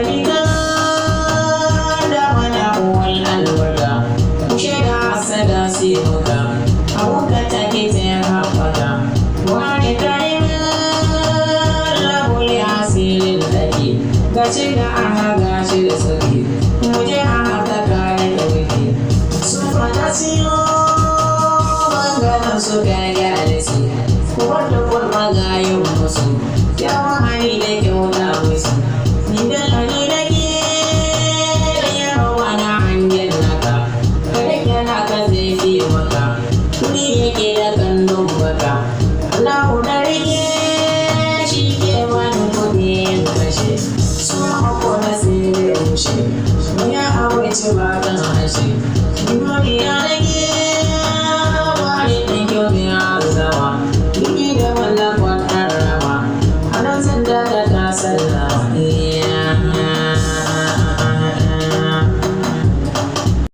riga da mana uwan albarka kushe da hasada sai muka abuka take ta yin haɓaka wani karimin labule asirin take gashi da ana gashi da sauki muje a haka kayan da wiki su fata siyo bangaren su gaya da si wanda kuma gayin musu yawan hali da kyauta musu idan hali da ke yawa na hanyar naka kada yana ka zai fi maka kudi yake da kallon baka Allahu da rike shi ke wani kudi yin kashe su hako na sai da rushe ya abinci ba kan hashe